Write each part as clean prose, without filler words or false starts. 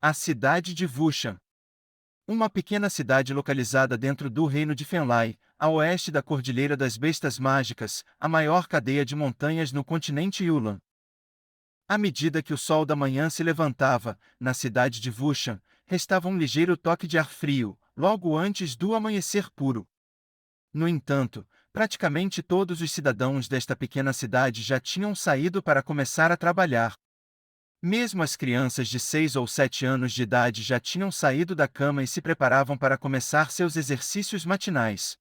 A cidade de Wushan. Uma pequena cidade localizada dentro do reino de Fenlai, a oeste da Cordilheira das Bestas Mágicas, a maior cadeia de montanhas no continente Yulan. À medida que o sol da manhã se levantava, na cidade de Wushan, restava um ligeiro toque de ar frio, logo antes do amanhecer puro. No entanto, praticamente todos os cidadãos desta pequena cidade já tinham saído para começar a trabalhar. Mesmo as crianças de 6 ou 7 anos de idade já tinham saído da cama e se preparavam para começar seus exercícios matinais.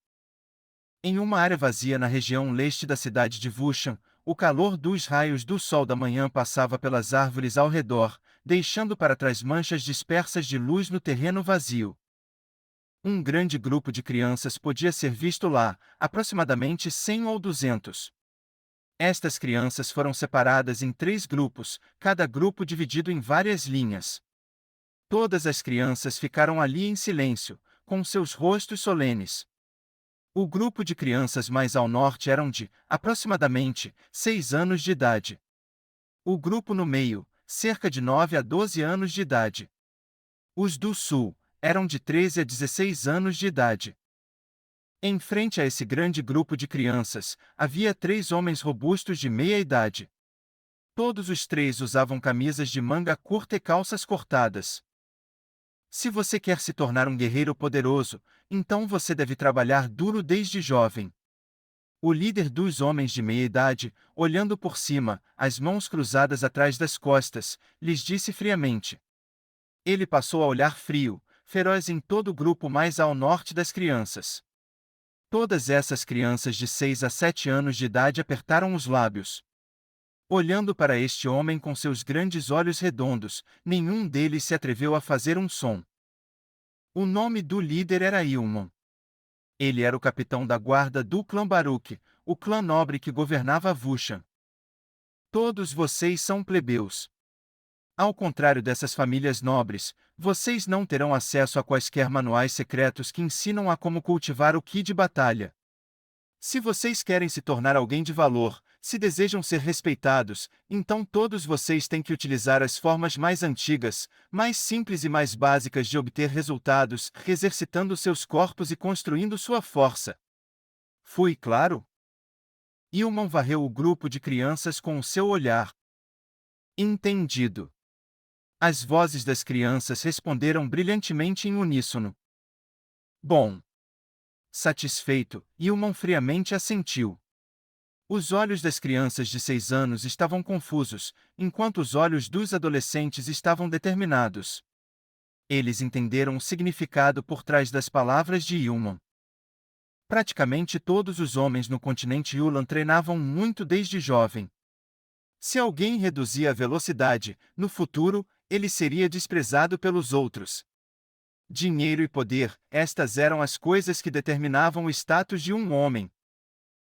Em uma área vazia na região leste da cidade de Wushan, o calor dos raios do sol da manhã passava pelas árvores ao redor, deixando para trás manchas dispersas de luz no terreno vazio. Um grande grupo de crianças podia ser visto lá, aproximadamente 100 ou 200. Estas crianças foram separadas em 3 grupos, cada grupo dividido em várias linhas. Todas as crianças ficaram ali em silêncio, com seus rostos solenes. O grupo de crianças mais ao norte eram de, aproximadamente, 6 anos de idade. O grupo no meio, cerca de 9 a 12 anos de idade. Os do sul, eram de 13 a 16 anos de idade. Em frente a esse grande grupo de crianças, havia 3 homens robustos de meia idade. Todos os 3 usavam camisas de manga curta e calças cortadas. Se você quer se tornar um guerreiro poderoso, então você deve trabalhar duro desde jovem. O líder dos homens de meia idade, olhando por cima, as mãos cruzadas atrás das costas, lhes disse friamente. Ele passou a olhar frio, feroz em todo o grupo mais ao norte das crianças. Todas essas crianças de 6 a 7 anos de idade apertaram os lábios. Olhando para este homem com seus grandes olhos redondos, nenhum deles se atreveu a fazer um som. O nome do líder era Ilmon. Ele era o capitão da guarda do clã Baruch, o clã nobre que governava Wushan. Todos vocês são plebeus. Ao contrário dessas famílias nobres, vocês não terão acesso a quaisquer manuais secretos que ensinam a como cultivar o ki de batalha. Se vocês querem se tornar alguém de valor, se desejam ser respeitados, então todos vocês têm que utilizar as formas mais antigas, mais simples e mais básicas de obter resultados, exercitando seus corpos e construindo sua força. Fui claro? Ilman varreu o grupo de crianças com o seu olhar. Entendido. As vozes das crianças responderam brilhantemente em uníssono. Bom. Satisfeito, Ilman friamente assentiu. Os olhos das crianças de 6 anos estavam confusos, enquanto os olhos dos adolescentes estavam determinados. Eles entenderam o significado por trás das palavras de Ilman. Praticamente todos os homens no continente Yulan treinavam muito desde jovem. Se alguém reduzia a velocidade, no futuro, ele seria desprezado pelos outros. Dinheiro e poder, estas eram as coisas que determinavam o status de um homem.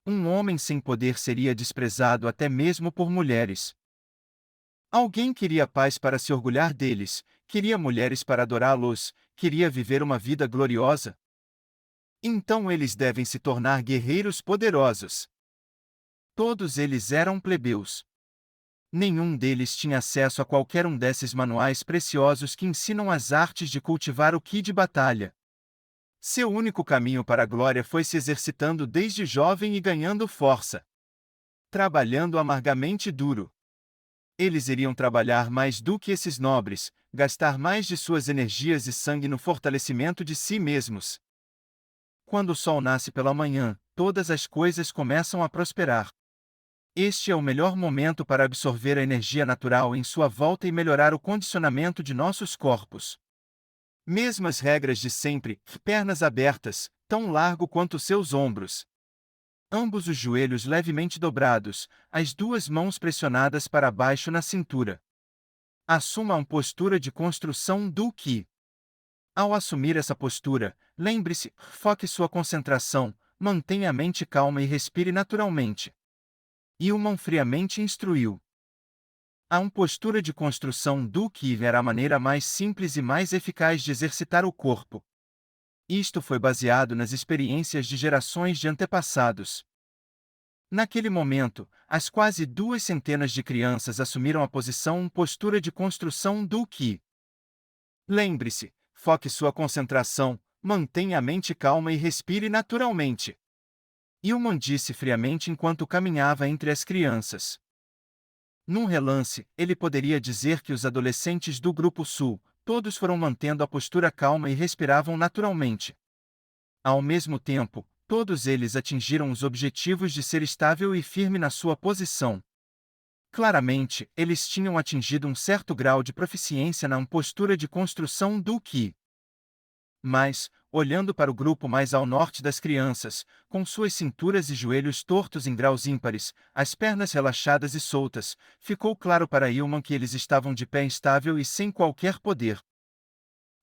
Um homem sem poder seria desprezado até mesmo por mulheres. Alguém queria paz para se orgulhar deles, queria mulheres para adorá-los, queria viver uma vida gloriosa. Então eles devem se tornar guerreiros poderosos. Todos eles eram plebeus. Nenhum deles tinha acesso a qualquer um desses manuais preciosos que ensinam as artes de cultivar o ki de batalha. Seu único caminho para a glória foi se exercitando desde jovem e ganhando força. Trabalhando amargamente duro. Eles iriam trabalhar mais do que esses nobres, gastar mais de suas energias e sangue no fortalecimento de si mesmos. Quando o sol nasce pela manhã, todas as coisas começam a prosperar. Este é o melhor momento para absorver a energia natural em sua volta e melhorar o condicionamento de nossos corpos. Mesmas regras de sempre, pernas abertas, tão largo quanto seus ombros. Ambos os joelhos levemente dobrados, as 2 mãos pressionadas para baixo na cintura. Assuma uma postura de construção do Ki. Ao assumir essa postura, lembre-se, foque sua concentração, mantenha a mente calma e respire naturalmente. Ilman friamente instruiu. A uma postura de construção do Ki era a maneira mais simples e mais eficaz de exercitar o corpo. Isto foi baseado nas experiências de gerações de antepassados. Naquele momento, as quase 2 centenas de crianças assumiram a posição postura de construção do Ki. Lembre-se, foque sua concentração, mantenha a mente calma e respire naturalmente. Ilman disse friamente enquanto caminhava entre as crianças. Num relance, ele poderia dizer que os adolescentes do Grupo Sul, todos foram mantendo a postura calma e respiravam naturalmente. Ao mesmo tempo, todos eles atingiram os objetivos de ser estável e firme na sua posição. Claramente, eles tinham atingido um certo grau de proficiência na postura de construção do Ki. Mas, olhando para o grupo mais ao norte das crianças, com suas cinturas e joelhos tortos em graus ímpares, as pernas relaxadas e soltas, ficou claro para Ilman que eles estavam de pé instável e sem qualquer poder.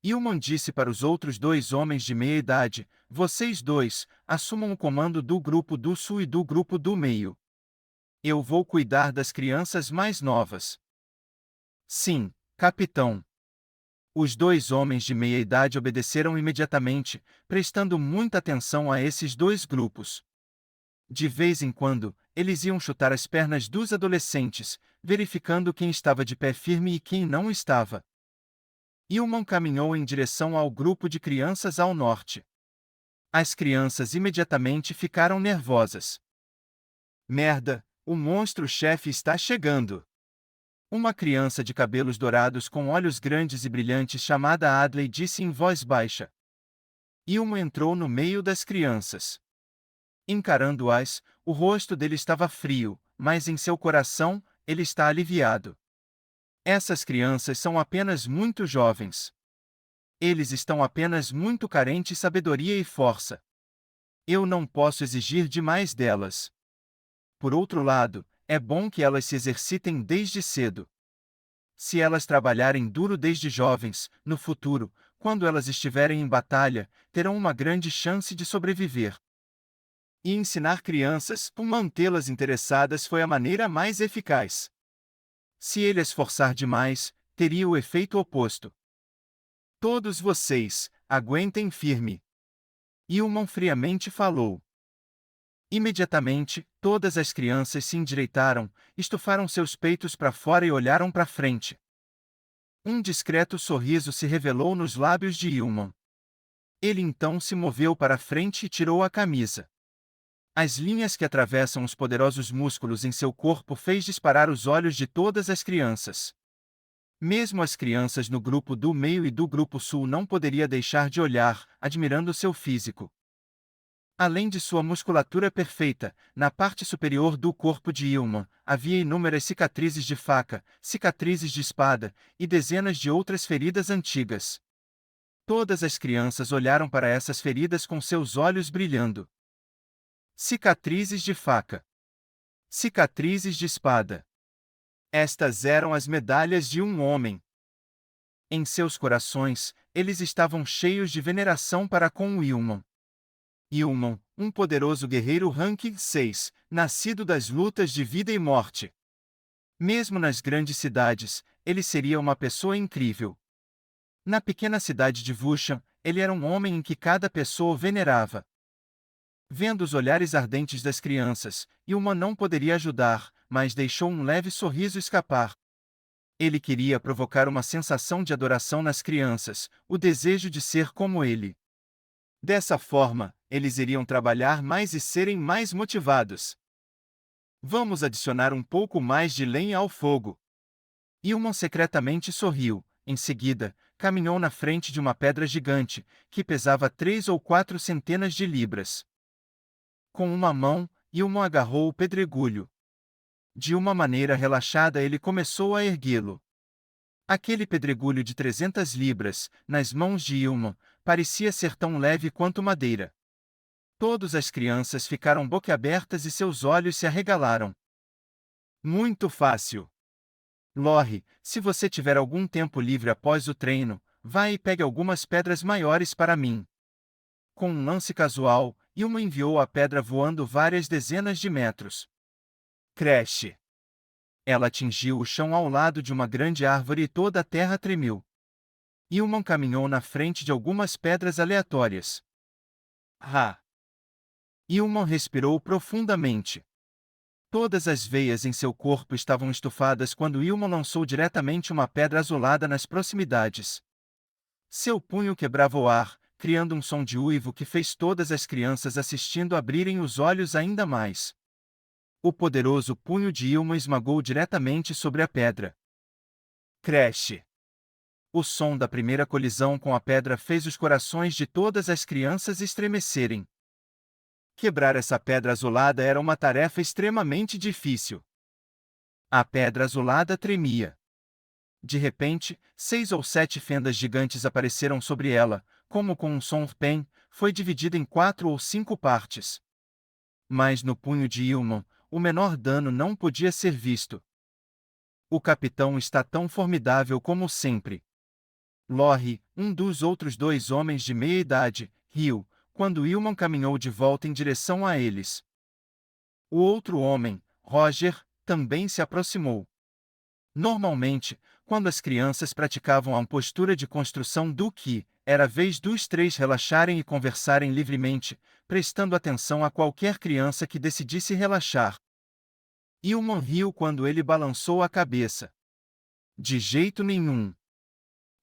Ilman disse para os outros dois homens de meia idade: vocês dois, assumam o comando do grupo do sul e do grupo do meio. Eu vou cuidar das crianças mais novas. Sim, capitão. Os dois homens de meia idade obedeceram imediatamente, prestando muita atenção a esses dois grupos. De vez em quando, eles iam chutar as pernas dos adolescentes, verificando quem estava de pé firme e quem não estava. Ilman caminhou em direção ao grupo de crianças ao norte. As crianças imediatamente ficaram nervosas. Merda, o monstro-chefe está chegando! Uma criança de cabelos dourados com olhos grandes e brilhantes chamada Adley disse em voz baixa. Ilma entrou no meio das crianças. Encarando-as, o rosto dele estava frio, mas em seu coração, ele está aliviado. Essas crianças são apenas muito jovens. Eles estão apenas muito carentes de sabedoria e força. Eu não posso exigir demais delas. Por outro lado, é bom que elas se exercitem desde cedo. Se elas trabalharem duro desde jovens, no futuro, quando elas estiverem em batalha, terão uma grande chance de sobreviver. E ensinar crianças, mantê-las interessadas foi a maneira mais eficaz. Se ele as forçar demais, teria o efeito oposto. Todos vocês, aguentem firme. Ilman friamente falou. Imediatamente, todas as crianças se endireitaram, estufaram seus peitos para fora e olharam para frente. Um discreto sorriso se revelou nos lábios de Ilman. Ele então se moveu para frente e tirou a camisa. As linhas que atravessam os poderosos músculos em seu corpo fez disparar os olhos de todas as crianças. Mesmo as crianças no grupo do meio e do grupo sul não poderia deixar de olhar, admirando seu físico. Além de sua musculatura perfeita, na parte superior do corpo de Ilman, havia inúmeras cicatrizes de faca, cicatrizes de espada, e dezenas de outras feridas antigas. Todas as crianças olharam para essas feridas com seus olhos brilhando. Cicatrizes de faca. Cicatrizes de espada. Estas eram as medalhas de um homem. Em seus corações, eles estavam cheios de veneração para com Ilman. Ilman, um poderoso guerreiro ranking 6, nascido das lutas de vida e morte. Mesmo nas grandes cidades, ele seria uma pessoa incrível. Na pequena cidade de Vushan, ele era um homem em que cada pessoa o venerava. Vendo os olhares ardentes das crianças, Ilman não poderia ajudar, mas deixou um leve sorriso escapar. Ele queria provocar uma sensação de adoração nas crianças, o desejo de ser como ele. Dessa forma, eles iriam trabalhar mais e serem mais motivados. Vamos adicionar um pouco mais de lenha ao fogo. Ilman secretamente sorriu. Em seguida, caminhou na frente de uma pedra gigante, que pesava 3 ou 4 centenas de libras. Com uma mão, Ilman agarrou o pedregulho. De uma maneira relaxada ele começou a erguê-lo. Aquele pedregulho de 300 libras, nas mãos de Ilman, parecia ser tão leve quanto madeira. Todas as crianças ficaram boquiabertas e seus olhos se arregalaram. Muito fácil. Lorre, se você tiver algum tempo livre após o treino, vá e pegue algumas pedras maiores para mim. Com um lance casual, Ilma enviou a pedra voando várias dezenas de metros. Crash! Ela atingiu o chão ao lado de uma grande árvore e toda a terra tremeu. Ilman caminhou na frente de algumas pedras aleatórias. Ah! Ilman respirou profundamente. Todas as veias em seu corpo estavam estufadas quando Ilman lançou diretamente uma pedra azulada nas proximidades. Seu punho quebrava o ar, criando um som de uivo que fez todas as crianças assistindo abrirem os olhos ainda mais. O poderoso punho de Ilma esmagou diretamente sobre a pedra. Crash! O som da primeira colisão com a pedra fez os corações de todas as crianças estremecerem. Quebrar essa pedra azulada era uma tarefa extremamente difícil. A pedra azulada tremia. De repente, 6 ou 7 fendas gigantes apareceram sobre ela, como com um som pen, foi dividida em 4 ou 5 partes. Mas no punho de Ilman, o menor dano não podia ser visto. O capitão está tão formidável como sempre. Lorre, um dos outros 2 homens de meia idade, riu, quando Ilman caminhou de volta em direção a eles. O outro homem, Roger, também se aproximou. Normalmente, quando as crianças praticavam a postura de construção do que, era vez dos 3 relaxarem e conversarem livremente, prestando atenção a qualquer criança que decidisse relaxar. Ilman riu quando ele balançou a cabeça. De jeito nenhum.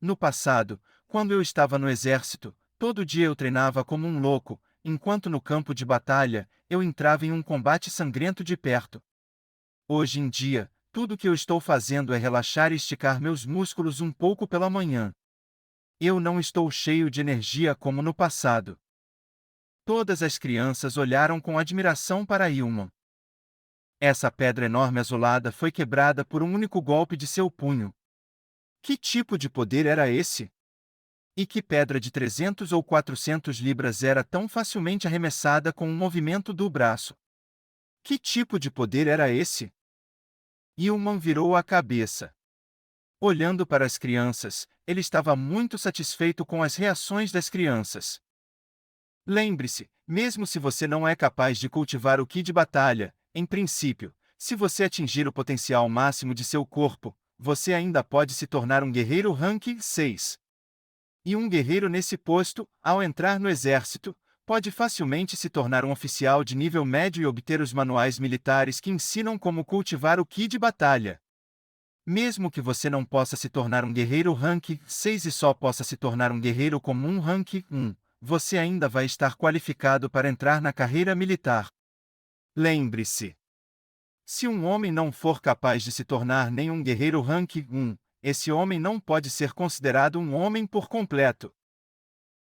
No passado, quando eu estava no exército, todo dia eu treinava como um louco, enquanto no campo de batalha, eu entrava em um combate sangrento de perto. Hoje em dia, tudo que eu estou fazendo é relaxar e esticar meus músculos um pouco pela manhã. Eu não estou cheio de energia como no passado. Todas as crianças olharam com admiração para Ilman. Essa pedra enorme azulada foi quebrada por um único golpe de seu punho. Que tipo de poder era esse? E que pedra de 300 ou 400 libras era tão facilmente arremessada com um movimento do braço? Que tipo de poder era esse? Ilman virou a cabeça. Olhando para as crianças, ele estava muito satisfeito com as reações das crianças. Lembre-se, mesmo se você não é capaz de cultivar o ki de batalha, em princípio, se você atingir o potencial máximo de seu corpo, você ainda pode se tornar um guerreiro rank 6. E um guerreiro nesse posto, ao entrar no exército, pode facilmente se tornar um oficial de nível médio e obter os manuais militares que ensinam como cultivar o ki de batalha. Mesmo que você não possa se tornar um guerreiro rank 6 e só possa se tornar um guerreiro comum rank 1, você ainda vai estar qualificado para entrar na carreira militar. Lembre-se. Se um homem não for capaz de se tornar nenhum guerreiro rank 1, esse homem não pode ser considerado um homem por completo.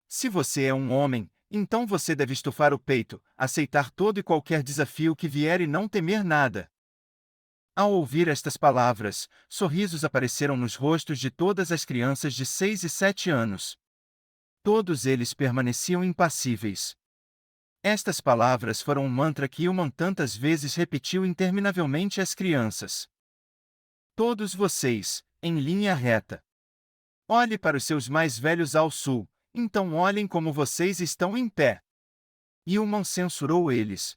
Se você é um homem, então você deve estufar o peito, aceitar todo e qualquer desafio que vier e não temer nada. Ao ouvir estas palavras, sorrisos apareceram nos rostos de todas as crianças de 6 e 7 anos. Todos eles permaneciam impassíveis. Estas palavras foram um mantra que Ilman tantas vezes repetiu interminavelmente às crianças. Todos vocês, em linha reta. Olhe para os seus mais velhos ao sul, então olhem como vocês estão em pé. Ilman censurou eles.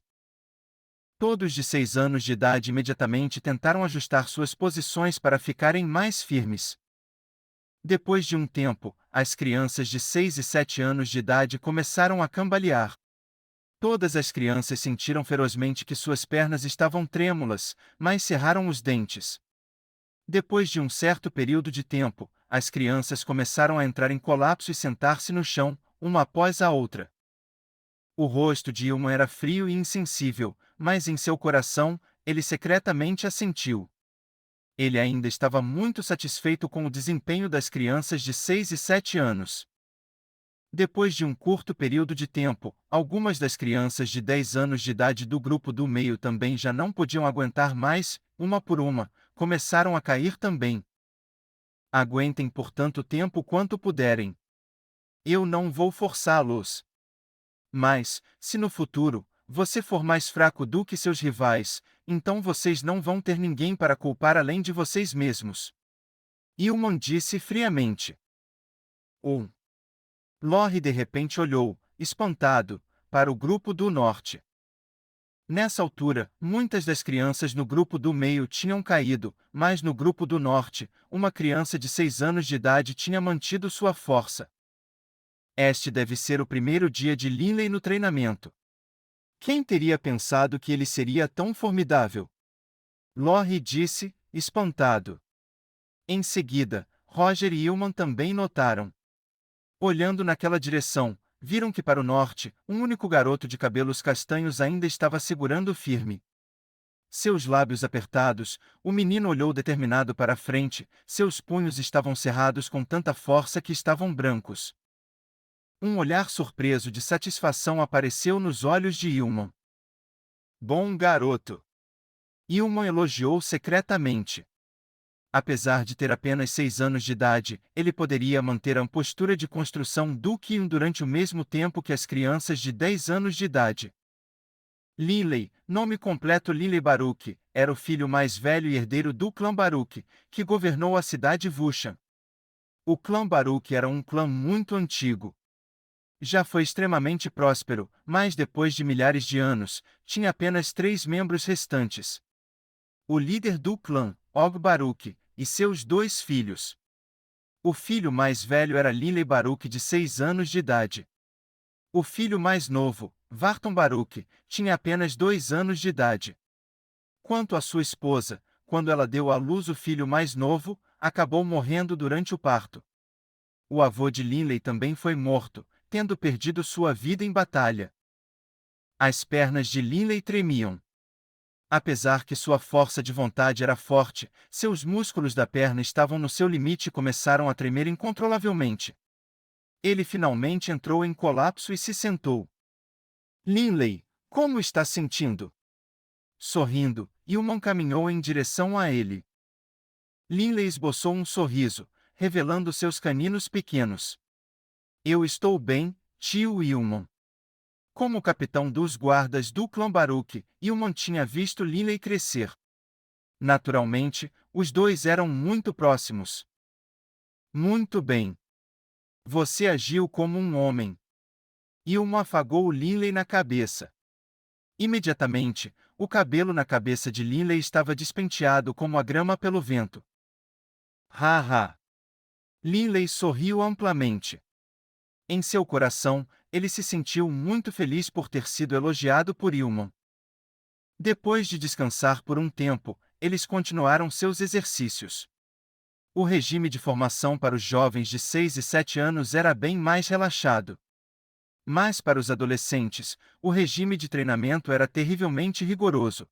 Todos de 6 anos de idade imediatamente tentaram ajustar suas posições para ficarem mais firmes. Depois de um tempo, as crianças de 6 e 7 anos de idade começaram a cambalear. Todas as crianças sentiram ferozmente que suas pernas estavam trêmulas, mas cerraram os dentes. Depois de um certo período de tempo, as crianças começaram a entrar em colapso e sentar-se no chão, uma após a outra. O rosto de Ilman era frio e insensível, mas em seu coração, ele secretamente assentiu. Ele ainda estava muito satisfeito com o desempenho das crianças de 6 e 7 anos. Depois de um curto período de tempo, algumas das crianças de 10 anos de idade do grupo do meio também já não podiam aguentar mais, uma por uma, começaram a cair também. Aguentem por tanto tempo quanto puderem. Eu não vou forçá-los. Mas, se no futuro, você for mais fraco do que seus rivais, então vocês não vão ter ninguém para culpar além de vocês mesmos. Ilman disse friamente. Lorre de repente olhou, espantado, para o grupo do norte. Nessa altura, muitas das crianças no grupo do meio tinham caído, mas no grupo do norte, uma criança de 6 anos de idade tinha mantido sua força. Este deve ser o primeiro dia de Linley no treinamento. Quem teria pensado que ele seria tão formidável? Lorre disse, espantado. Em seguida, Roger e Ilman também notaram. Olhando naquela direção, viram que para o norte, um único garoto de cabelos castanhos ainda estava segurando firme. Seus lábios apertados, o menino olhou determinado para a frente, seus punhos estavam cerrados com tanta força que estavam brancos. Um olhar surpreso de satisfação apareceu nos olhos de Ilman. Bom garoto! Ilman elogiou secretamente. Apesar de ter apenas 6 anos de idade, ele poderia manter a postura de construção do Kiun durante o mesmo tempo que as crianças de 10 anos de idade. Linley, nome completo Linley Baruch, era o filho mais velho e herdeiro do clã Baruch, que governou a cidade Vushan. O clã Baruch era um clã muito antigo. Já foi extremamente próspero, mas depois de milhares de anos, tinha apenas 3 membros restantes. O líder do clã, Og Baruch, e seus 2 filhos. O filho mais velho era Linley Baruch, de 6 anos de idade. O filho mais novo, Varton Baruch, tinha apenas 2 anos de idade. Quanto à sua esposa, quando ela deu à luz o filho mais novo, acabou morrendo durante o parto. O avô de Linley também foi morto, tendo perdido sua vida em batalha. As pernas de Linley tremiam. Apesar que sua força de vontade era forte, seus músculos da perna estavam no seu limite e começaram a tremer incontrolavelmente. Ele finalmente entrou em colapso e se sentou. Linley, como está sentindo? Sorrindo, Ilman caminhou em direção a ele. Linley esboçou um sorriso, revelando seus caninos pequenos. Eu estou bem, tio Ilman. Como capitão dos guardas do clã Baruch, Ilman tinha visto Linley crescer. Naturalmente, os dois eram muito próximos. Muito bem. Você agiu como um homem. Ilman afagou Linley na cabeça. Imediatamente, o cabelo na cabeça de Linley estava despenteado como a grama pelo vento. Haha! Linley sorriu amplamente. Em seu coração, ele se sentiu muito feliz por ter sido elogiado por Ilman. Depois de descansar por um tempo, eles continuaram seus exercícios. O regime de formação para os jovens de 6 e 7 anos era bem mais relaxado. Mas para os adolescentes, o regime de treinamento era terrivelmente rigoroso.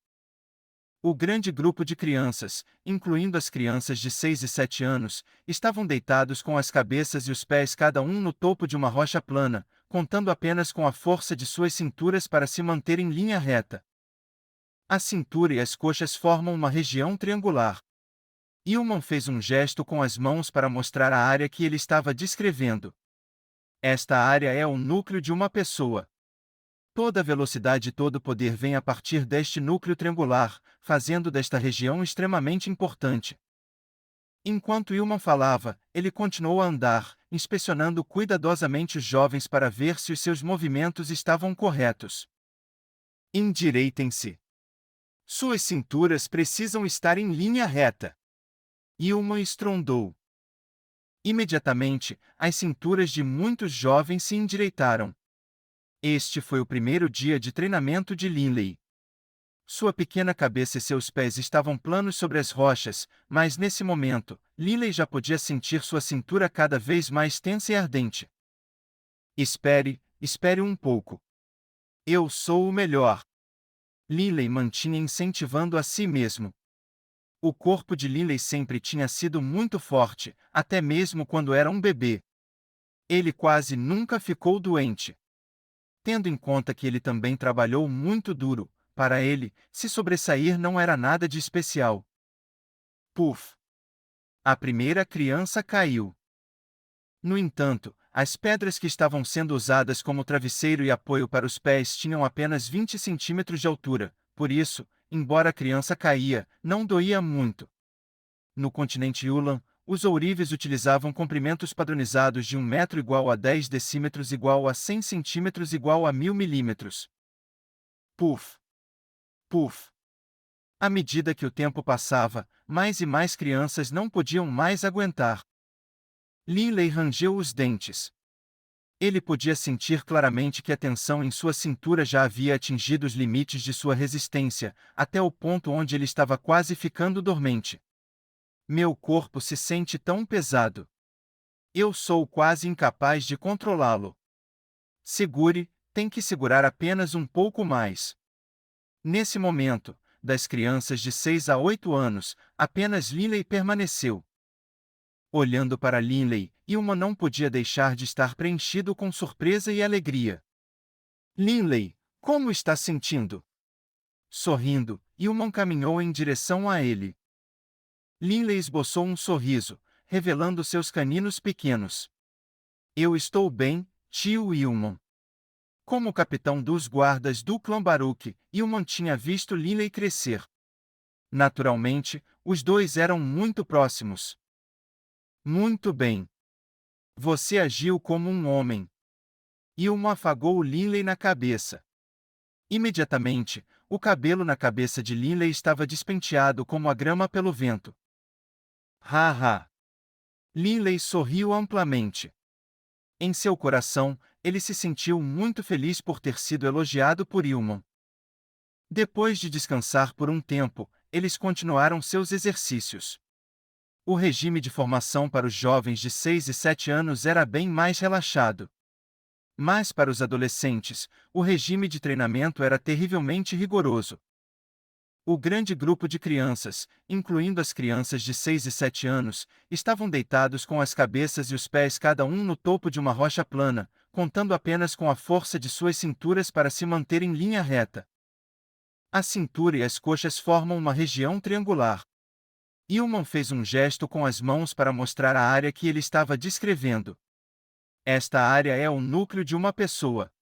O grande grupo de crianças, incluindo as crianças de 6 e 7 anos, estavam deitados com as cabeças e os pés cada um no topo de uma rocha plana, contando apenas com a força de suas cinturas para se manter em linha reta. A cintura e as coxas formam uma região triangular. Ilman fez um gesto com as mãos para mostrar a área que ele estava descrevendo. Esta área é o núcleo de uma pessoa. Toda a velocidade e todo o poder vem a partir deste núcleo triangular, fazendo desta região extremamente importante. Enquanto Ilman falava, ele continuou a andar, inspecionando cuidadosamente os jovens para ver se os seus movimentos estavam corretos. Endireitem-se. Suas cinturas precisam estar em linha reta. Ilman estrondou. Imediatamente, as cinturas de muitos jovens se endireitaram. Este foi o primeiro dia de treinamento de Linley. Sua pequena cabeça e seus pés estavam planos sobre as rochas, mas nesse momento, Linley já podia sentir sua cintura cada vez mais tensa e ardente. Espere um pouco. Eu sou o melhor. Linley mantinha incentivando a si mesmo. O corpo de Linley sempre tinha sido muito forte, até mesmo quando era um bebê. Ele quase nunca ficou doente. Tendo em conta que ele também trabalhou muito duro, para ele, se sobressair não era nada de especial. Puf! A primeira criança caiu. No entanto, as pedras que estavam sendo usadas como travesseiro e apoio para os pés tinham apenas 20 centímetros de altura, por isso, embora a criança caía, não doía muito. No continente Yulan, os ourives utilizavam comprimentos padronizados de 1 metro igual a 10 decímetros igual a 100 centímetros igual a 1000 milímetros. Puf! Puf! À medida que o tempo passava, mais e mais crianças não podiam mais aguentar. Linley rangeu os dentes. Ele podia sentir claramente que a tensão em sua cintura já havia atingido os limites de sua resistência, até o ponto onde ele estava quase ficando dormente. Meu corpo se sente tão pesado. Eu sou quase incapaz de controlá-lo. Segure, tem que segurar apenas um pouco mais. Nesse momento, das crianças de 6 a 8 anos, apenas Linley permaneceu. Olhando para Linley, Ilma não podia deixar de estar preenchido com surpresa e alegria. Linley, como está sentindo? Sorrindo, Ilma caminhou em direção a ele. Linley esboçou um sorriso, revelando seus caninos pequenos. Eu estou bem, tio Ilman. Como capitão dos guardas do clã Baruch, Ilman tinha visto Linley crescer. Naturalmente, os dois eram muito próximos. Muito bem. Você agiu como um homem. Ilman afagou Linley na cabeça. Imediatamente, o cabelo na cabeça de Linley estava despenteado como a grama pelo vento. Ha! Linley sorriu amplamente. Em seu coração, ele se sentiu muito feliz por ter sido elogiado por Ilman. Depois de descansar por um tempo, eles continuaram seus exercícios. O regime de formação para os jovens de 6 e 7 anos era bem mais relaxado. Mas para os adolescentes, o regime de treinamento era terrivelmente rigoroso. O grande grupo de crianças, incluindo as crianças de 6 e 7 anos, estavam deitados com as cabeças e os pés cada um no topo de uma rocha plana, contando apenas com a força de suas cinturas para se manter em linha reta. A cintura e as coxas formam uma região triangular. Ilman fez um gesto com as mãos para mostrar a área que ele estava descrevendo. Esta área é o núcleo de uma pessoa.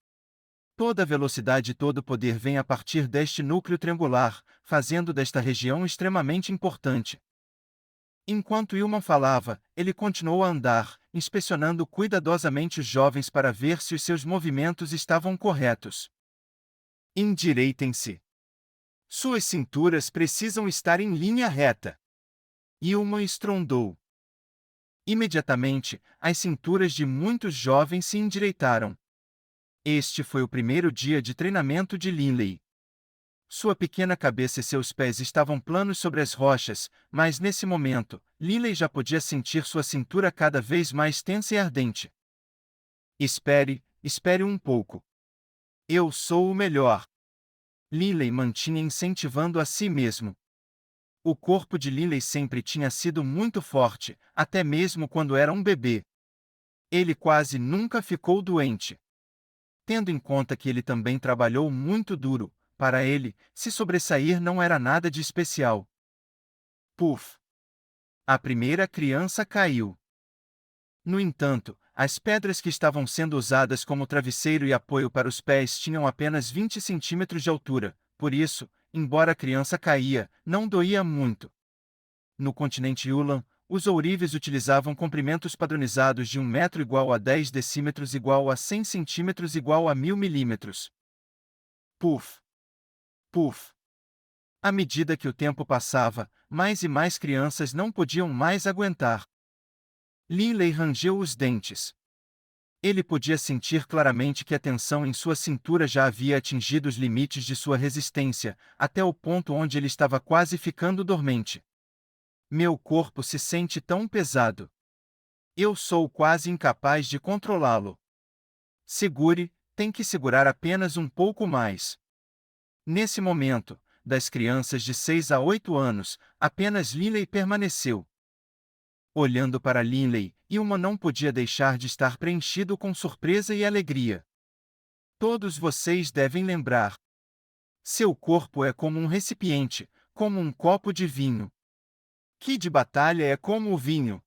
Toda a velocidade e todo o poder vem a partir deste núcleo triangular, fazendo desta região extremamente importante. Enquanto Ilman falava, ele continuou a andar, inspecionando cuidadosamente os jovens para ver se os seus movimentos estavam corretos. Endireitem-se. Suas cinturas precisam estar em linha reta. Ilman estrondou. Imediatamente, as cinturas de muitos jovens se endireitaram. Este foi o primeiro dia de treinamento de Linley. Sua pequena cabeça e seus pés estavam planos sobre as rochas, mas nesse momento, Linley já podia sentir sua cintura cada vez mais tensa e ardente. Espere um pouco. Eu sou o melhor. Linley mantinha incentivando a si mesmo. O corpo de Linley sempre tinha sido muito forte, até mesmo quando era um bebê. Ele quase nunca ficou doente. Tendo em conta que ele também trabalhou muito duro, para ele, se sobressair não era nada de especial. Puf! A primeira criança caiu. No entanto, as pedras que estavam sendo usadas como travesseiro e apoio para os pés tinham apenas 20 centímetros de altura, por isso, embora a criança caía, não doía muito. No continente Yulan, os ourives utilizavam comprimentos padronizados de 1 metro igual a 10 decímetros igual a 100 centímetros igual a 1000 milímetros. Puf! Puf! À medida que o tempo passava, mais e mais crianças não podiam mais aguentar. Linley rangeu os dentes. Ele podia sentir claramente que a tensão em sua cintura já havia atingido os limites de sua resistência, até o ponto onde ele estava quase ficando dormente. Meu corpo se sente tão pesado. Eu sou quase incapaz de controlá-lo. Segure, tem que segurar apenas um pouco mais. Nesse momento, das crianças de 6 a 8 anos, apenas Linley permaneceu. Olhando para Linley, Ilma não podia deixar de estar preenchido com surpresa e alegria. Todos vocês devem lembrar. Seu corpo é como um recipiente, como um copo de vinho. Ki de batalha é como o vinho.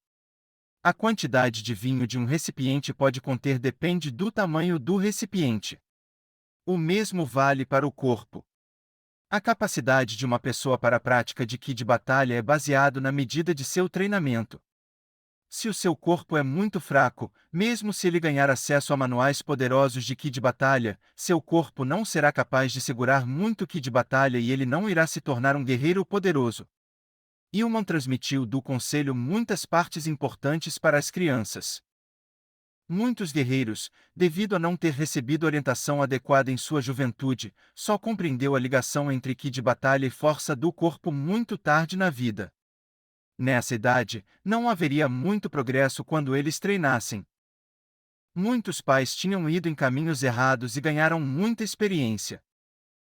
A quantidade de vinho de um recipiente pode conter depende do tamanho do recipiente. O mesmo vale para o corpo. A capacidade de uma pessoa para a prática de Ki de batalha é baseado na medida de seu treinamento. Se o seu corpo é muito fraco, mesmo se ele ganhar acesso a manuais poderosos de Ki de batalha, seu corpo não será capaz de segurar muito Ki de batalha e ele não irá se tornar um guerreiro poderoso. Ilman transmitiu do conselho muitas partes importantes para as crianças. Muitos guerreiros, devido a não ter recebido orientação adequada em sua juventude, só compreendeu a ligação entre Ki de batalha e força do corpo muito tarde na vida. Nessa idade, não haveria muito progresso quando eles treinassem. Muitos pais tinham ido em caminhos errados e ganharam muita experiência.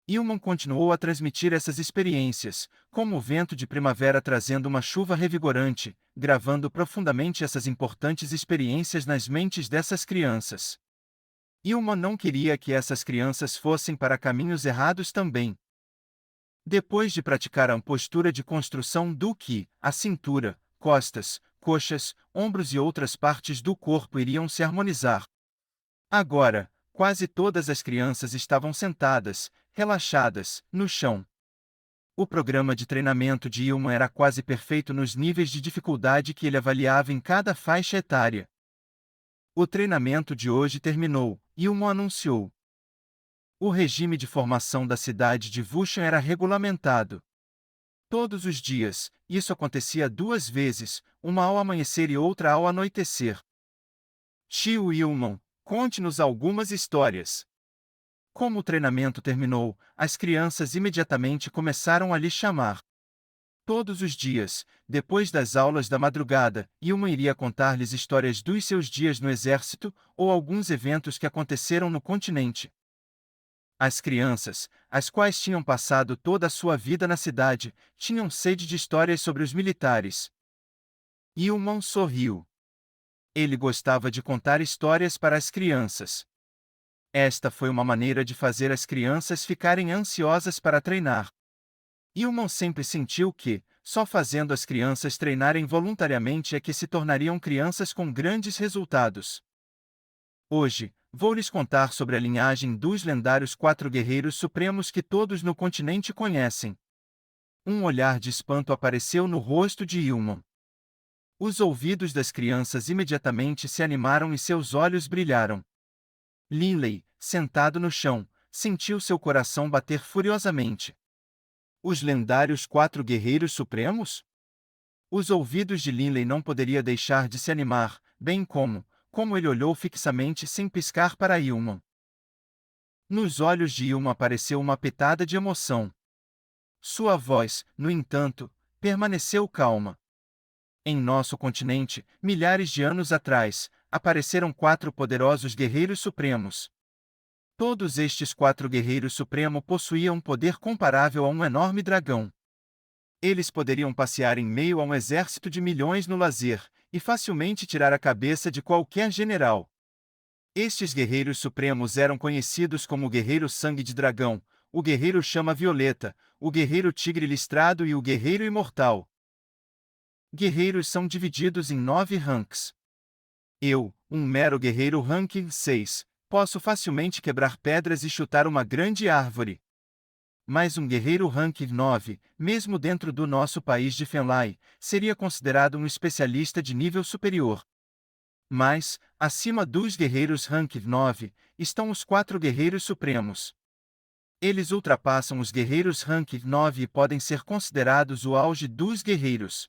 Ilman continuou a transmitir essas experiências, como o vento de primavera trazendo uma chuva revigorante, gravando profundamente essas importantes experiências nas mentes dessas crianças. Ilman não queria que essas crianças fossem para caminhos errados também. Depois de praticar a postura de construção do que, a cintura, costas, coxas, ombros e outras partes do corpo iriam se harmonizar. Agora, quase todas as crianças estavam sentadas, relaxadas, no chão. O programa de treinamento de Ilman era quase perfeito nos níveis de dificuldade que ele avaliava em cada faixa etária. O treinamento de hoje terminou, Ilman anunciou. O regime de formação da cidade de Wushan era regulamentado. Todos os dias, isso acontecia 2 vezes, uma ao amanhecer e outra ao anoitecer. Tio Ilman, conte-nos algumas histórias. Como o treinamento terminou, as crianças imediatamente começaram a lhe chamar. Todos os dias, depois das aulas da madrugada, Ilman iria contar-lhes histórias dos seus dias no exército ou alguns eventos que aconteceram no continente. As crianças, as quais tinham passado toda a sua vida na cidade, tinham sede de histórias sobre os militares. Ilman sorriu. Ele gostava de contar histórias para as crianças. Esta foi uma maneira de fazer as crianças ficarem ansiosas para treinar. Ilman sempre sentiu que, só fazendo as crianças treinarem voluntariamente é que se tornariam crianças com grandes resultados. Hoje, vou lhes contar sobre a linhagem dos lendários 4 guerreiros supremos que todos no continente conhecem. Um olhar de espanto apareceu no rosto de Ilman. Os ouvidos das crianças imediatamente se animaram e seus olhos brilharam. Linley, sentado no chão, sentiu seu coração bater furiosamente. Os lendários 4 guerreiros supremos? Os ouvidos de Linley não poderia deixar de se animar, bem como ele olhou fixamente sem piscar para Ilman. Nos olhos de Ilman apareceu uma pitada de emoção. Sua voz, no entanto, permaneceu calma. Em nosso continente, milhares de anos atrás, apareceram 4 poderosos guerreiros supremos. Todos estes 4 guerreiros supremos possuíam um poder comparável a um enorme dragão. Eles poderiam passear em meio a um exército de milhões no lazer, e facilmente tirar a cabeça de qualquer general. Estes guerreiros supremos eram conhecidos como o Guerreiro Sangue de Dragão, o Guerreiro Chama Violeta, o Guerreiro Tigre Listrado e o Guerreiro Imortal. Guerreiros são divididos em 9 ranks. Eu, um mero guerreiro ranking 6, posso facilmente quebrar pedras e chutar uma grande árvore. Mas um guerreiro ranking 9, mesmo dentro do nosso país de Fenlai, seria considerado um especialista de nível superior. Mas, acima dos guerreiros ranking 9, estão os 4 guerreiros supremos. Eles ultrapassam os guerreiros ranking 9 e podem ser considerados o auge dos guerreiros.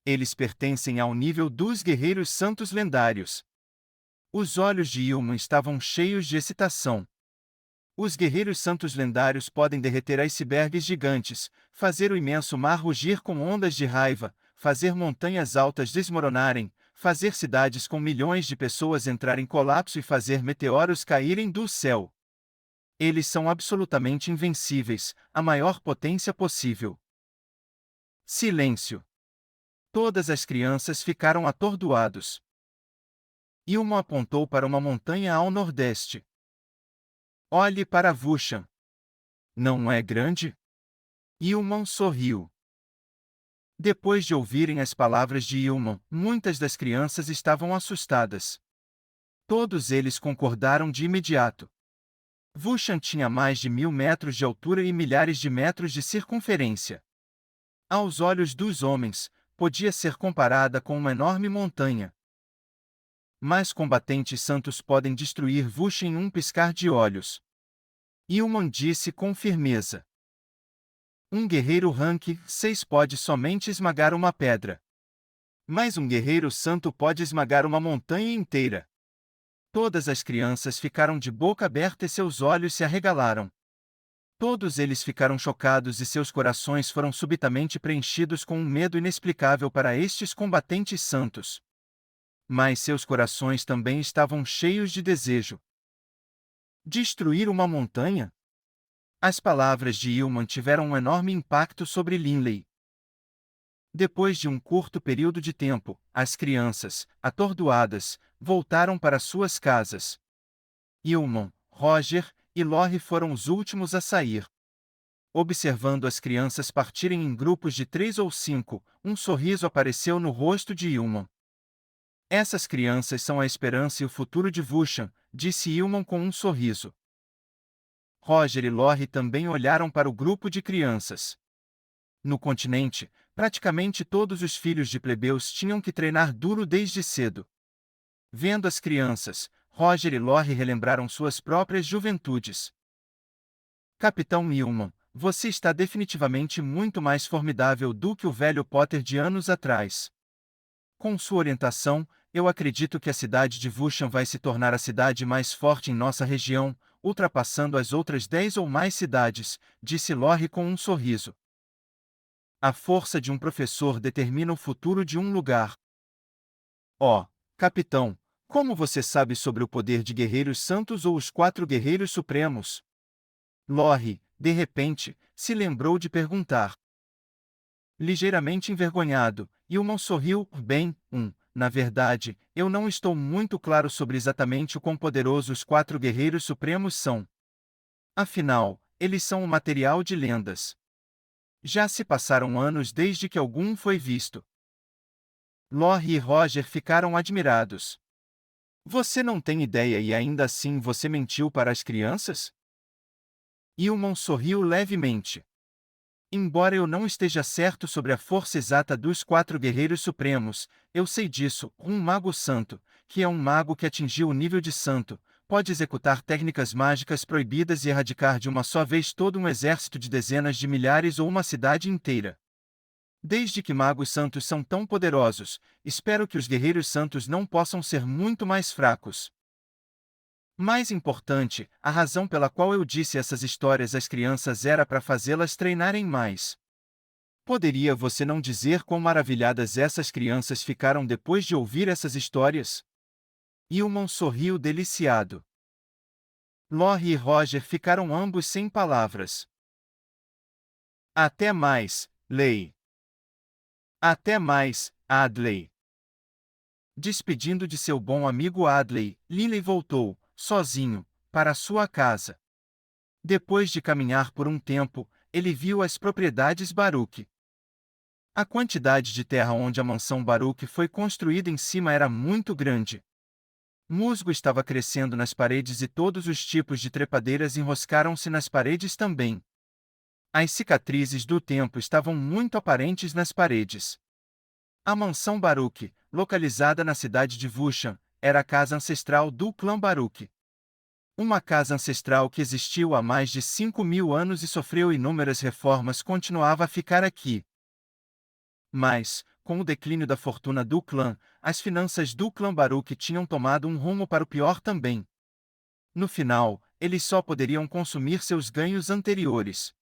Eles pertencem ao nível dos guerreiros santos lendários. Os olhos de Ilman estavam cheios de excitação. Os guerreiros santos lendários podem derreter icebergs gigantes, fazer o imenso mar rugir com ondas de raiva, fazer montanhas altas desmoronarem, fazer cidades com milhões de pessoas entrar em colapso e fazer meteoros caírem do céu. Eles são absolutamente invencíveis, a maior potência possível. Silêncio. Todas as crianças ficaram atordoados. Ilman apontou para uma montanha ao nordeste. Olhe para Wushan. Não é grande? Ilman sorriu. Depois de ouvirem as palavras de Ilman, muitas das crianças estavam assustadas. Todos eles concordaram de imediato. Wushan tinha mais de 1000 metros de altura e milhares de metros de circunferência. Aos olhos dos homens, podia ser comparada com uma enorme montanha. Mas combatentes santos podem destruir Wushan em um piscar de olhos. Ilman disse com firmeza. Um guerreiro rank 6 pode somente esmagar uma pedra. Mas um guerreiro santo pode esmagar uma montanha inteira. Todas as crianças ficaram de boca aberta e seus olhos se arregalaram. Todos eles ficaram chocados e seus corações foram subitamente preenchidos com um medo inexplicável para estes combatentes santos. Mas seus corações também estavam cheios de desejo. Destruir uma montanha? As palavras de Ilman tiveram um enorme impacto sobre Linley. Depois de um curto período de tempo, as crianças, atordoadas, voltaram para suas casas. Ilman, Roger e Lorre foram os últimos a sair. Observando as crianças partirem em grupos de 3 ou 5, um sorriso apareceu no rosto de Ilman. Essas crianças são a esperança e o futuro de Vushan, disse Ilman com um sorriso. Roger e Lorre também olharam para o grupo de crianças. No continente, praticamente todos os filhos de plebeus tinham que treinar duro desde cedo. Vendo as crianças, Roger e Lorre relembraram suas próprias juventudes. Capitão Ilman, você está definitivamente muito mais formidável do que o velho Potter de anos atrás. Com sua orientação, eu acredito que a cidade de Vushan vai se tornar a cidade mais forte em nossa região, ultrapassando as outras 10 ou mais cidades, disse Lorre com um sorriso. A força de um professor determina o futuro de um lugar. Oh, capitão, como você sabe sobre o poder de guerreiros santos ou os 4 guerreiros supremos? Lorre, de repente, se lembrou de perguntar. Ligeiramente envergonhado, Ilman sorriu. Bem, na verdade, eu não estou muito claro sobre exatamente o quão poderosos os 4 guerreiros supremos são. Afinal, eles são um material de lendas. Já se passaram anos desde que algum foi visto. Lorre e Roger ficaram admirados. Você não tem ideia e ainda assim você mentiu para as crianças? Ilman sorriu levemente. Embora eu não esteja certo sobre a força exata dos 4 guerreiros supremos, eu sei disso. Um mago santo, que é um mago que atingiu o nível de santo, pode executar técnicas mágicas proibidas e erradicar de uma só vez todo um exército de dezenas de milhares ou uma cidade inteira. Desde que magos santos são tão poderosos, espero que os guerreiros santos não possam ser muito mais fracos. Mais importante, a razão pela qual eu disse essas histórias às crianças era para fazê-las treinarem mais. Poderia você não dizer quão maravilhadas essas crianças ficaram depois de ouvir essas histórias? Ilman sorriu deliciado. Lorre e Roger ficaram ambos sem palavras. Até mais, Lei. Até mais, Adley. Despedindo de seu bom amigo Adley, Linley voltou, sozinho, para sua casa. Depois de caminhar por um tempo, ele viu as propriedades Baruch. A quantidade de terra onde a mansão Baruch foi construída em cima era muito grande. Musgo estava crescendo nas paredes e todos os tipos de trepadeiras enroscaram-se nas paredes também. As cicatrizes do tempo estavam muito aparentes nas paredes. A mansão Baruch, localizada na cidade de Vushan, era a casa ancestral do clã Baruch. Uma casa ancestral que existiu há mais de 5.000 anos e sofreu inúmeras reformas continuava a ficar aqui. Mas, com o declínio da fortuna do clã, as finanças do clã Baruch tinham tomado um rumo para o pior também. No final, eles só poderiam consumir seus ganhos anteriores.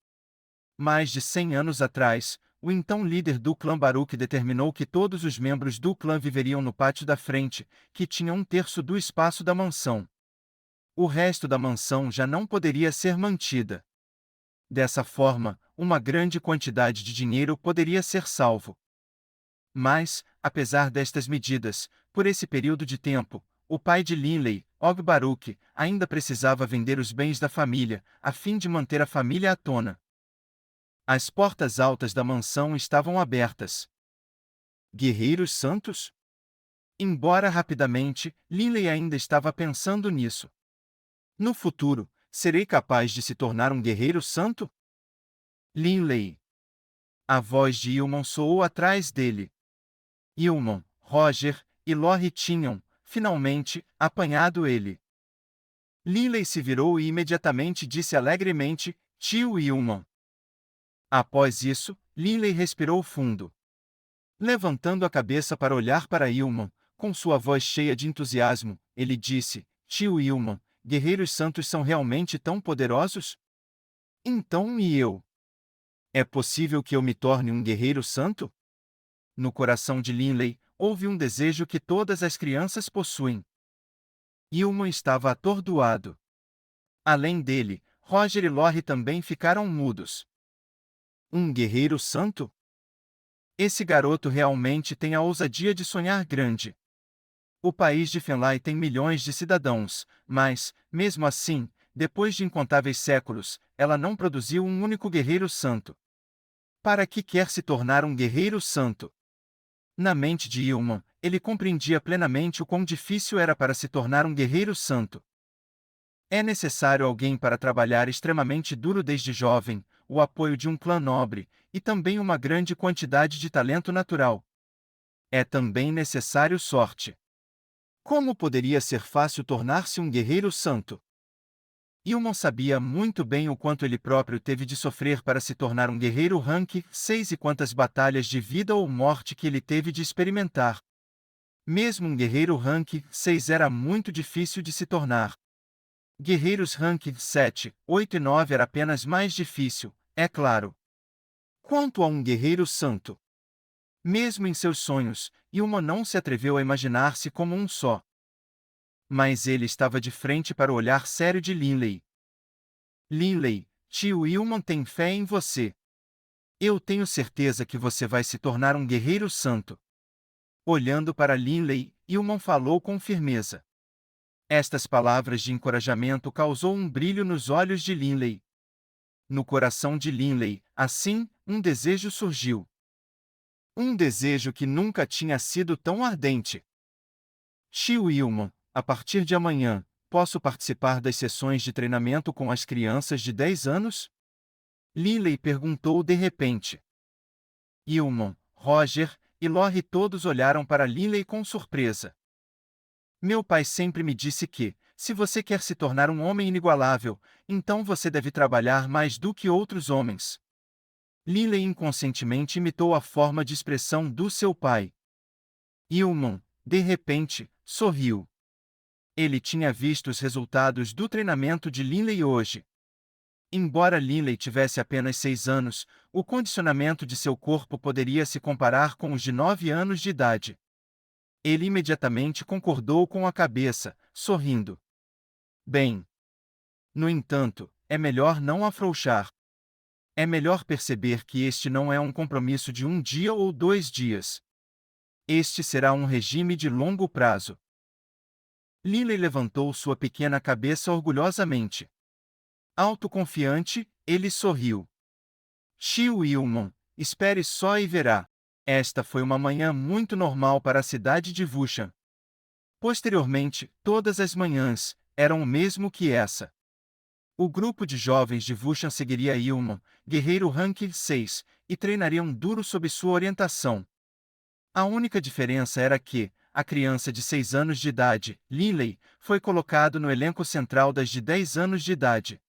Mais de 100 anos atrás, o então líder do clã Baruch determinou que todos os membros do clã viveriam no pátio da frente, que tinha 1/3 do espaço da mansão. O resto da mansão já não poderia ser mantida. Dessa forma, uma grande quantidade de dinheiro poderia ser salvo. Mas, apesar destas medidas, por esse período de tempo, o pai de Linley, Og Baruch, ainda precisava vender os bens da família, a fim de manter a família à tona. As portas altas da mansão estavam abertas. Guerreiros santos? Embora rapidamente, Linley ainda estava pensando nisso. No futuro, serei capaz de se tornar um guerreiro santo? Linley. A voz de Ilman soou atrás dele. Ilman, Roger e Lorre tinham, finalmente, apanhado ele. Linley se virou e imediatamente disse alegremente, Tio Ilman. Após isso, Linley respirou fundo. Levantando a cabeça para olhar para Ilman, com sua voz cheia de entusiasmo, ele disse, Tio Ilman, guerreiros santos são realmente tão poderosos? Então e eu? É possível que eu me torne um guerreiro santo? No coração de Linley, houve um desejo que todas as crianças possuem. Ilmo estava atordoado. Além dele, Roger e Lorre também ficaram mudos. Um guerreiro santo? Esse garoto realmente tem a ousadia de sonhar grande. O país de Fenlai tem milhões de cidadãos, mas, mesmo assim, depois de incontáveis séculos, ela não produziu um único guerreiro santo. Para que quer se tornar um guerreiro santo? Na mente de Ilman, ele compreendia plenamente o quão difícil era para se tornar um guerreiro santo. É necessário alguém para trabalhar extremamente duro desde jovem, o apoio de um clã nobre, e também uma grande quantidade de talento natural. É também necessário sorte. Como poderia ser fácil tornar-se um guerreiro santo? Ilman sabia muito bem o quanto ele próprio teve de sofrer para se tornar um guerreiro rank 6 e quantas batalhas de vida ou morte que ele teve de experimentar. Mesmo um guerreiro rank 6 era muito difícil de se tornar. Guerreiros rank 7, 8 e 9 era apenas mais difícil, é claro. Quanto a um guerreiro santo? Mesmo em seus sonhos, Ilman não se atreveu a imaginar-se como um só. Mas ele estava de frente para o olhar sério de Linley. Linley, tio Ilman tem fé em você. Eu tenho certeza que você vai se tornar um guerreiro santo. Olhando para Linley, Ilman falou com firmeza. Estas palavras de encorajamento causou um brilho nos olhos de Linley. No coração de Linley, assim, um desejo surgiu. Um desejo que nunca tinha sido tão ardente. Tio Ilman, a partir de amanhã, posso participar das sessões de treinamento com as crianças de 10 anos? Linley perguntou de repente. Ilman, Roger e Lorre todos olharam para Linley com surpresa. Meu pai sempre me disse que, se você quer se tornar um homem inigualável, então você deve trabalhar mais do que outros homens. Linley inconscientemente imitou a forma de expressão do seu pai. Ilman, de repente, sorriu. Ele tinha visto os resultados do treinamento de Linley hoje. Embora Linley tivesse apenas 6 anos, o condicionamento de seu corpo poderia se comparar com os de 9 anos de idade. Ele imediatamente concordou com a cabeça, sorrindo. Bem. No entanto, é melhor não afrouxar. É melhor perceber que este não é um compromisso de um dia ou 2 dias. Este será um regime de longo prazo. Linley levantou sua pequena cabeça orgulhosamente. Autoconfiante, ele sorriu. Tio Ilman, espere só e verá. Esta foi uma manhã muito normal para a cidade de Vushan. Posteriormente, todas as manhãs eram o mesmo que essa. O grupo de jovens de Vushan seguiria Ilman, guerreiro rank 6, e treinariam duro sob sua orientação. A única diferença era que, a criança de 6 anos de idade, Linley, foi colocado no elenco central das de 10 anos de idade.